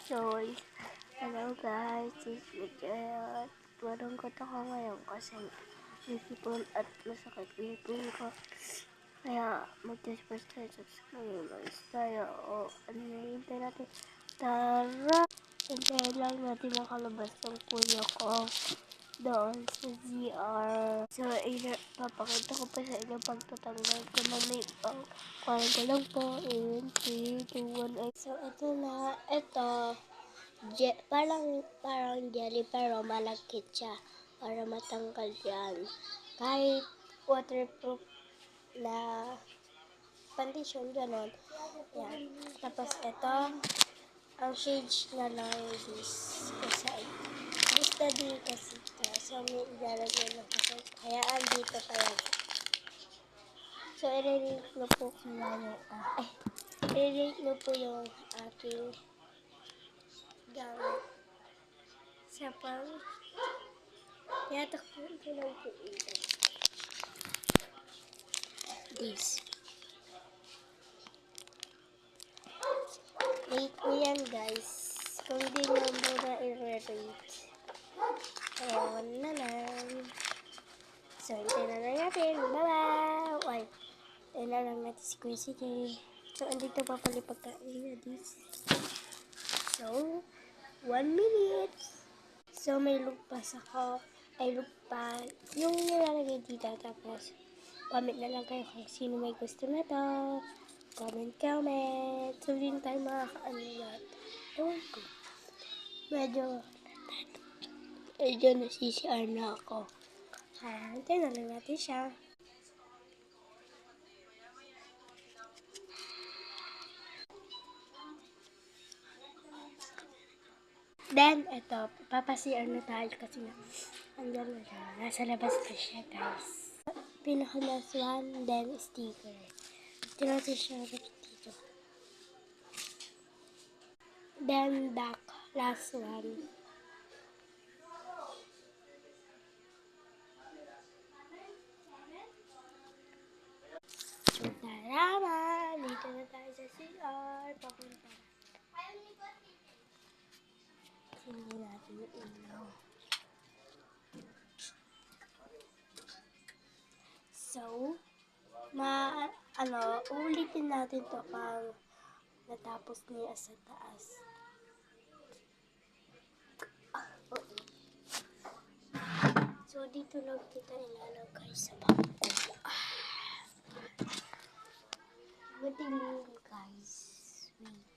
So, hello guys, this is Miguel. Malungkot ako ngayon kasi nagipon at masakit ngipin ko. Kaya mag-disperse tayo sa subscribers tayo. O ano na hintay natin? Tara! Hintayin lang natin makalabas ng kuya ko doon sa ZR. So, papakita ko pa sa inyo pagtatanggal ko ng makeup. Kuhaan ko lang po in 3, 2, 1, 8. So, ito na. Ito. Parang jelly pero malagkit siya para matanggal yan. Kahit waterproof na foundation, gano'n. Yan. Tapos ito, ang shades na lang this kasi gusto din kasi ito. So, may ilalagay na kasi kaya andito kaya. So, i-rate mo po i-rate mo po yung aking gamit. Sa pang yatakpan ko lang po ito. This. Rate mo yan guys. Kung di mo muna i-rate. Ewan na lang. So, hintayin na lang natin. Bye-bye! Ay, hintayin na lang natin si Quincy J. So, andito pa pala pagkain na this. So, 1 minute. So, may lugpas ako. Ay, lugpas. Yung nilalagay dito. Tapos, comment na lang kayo kung sino may gusto na to. Comment. So, din tayo makakaano lahat. Ewan ko. Medyo nasisiar na ako. Hintayin na lang natin siya. Then, ito, papasiar na tayo kasi andyan na siya. Nasa labas na siya, guys. Pinaka-last one, then sticker. Ito natin siya dito. Then, back. Last one. So, tara! Dito na tayo sa CR. Papunta. Hindi natin yung ilaw. So, ulitin natin to pang natapos niya sa taas. So, dito lang kita ilalagay sa bangko. Madilim, guys. Wait.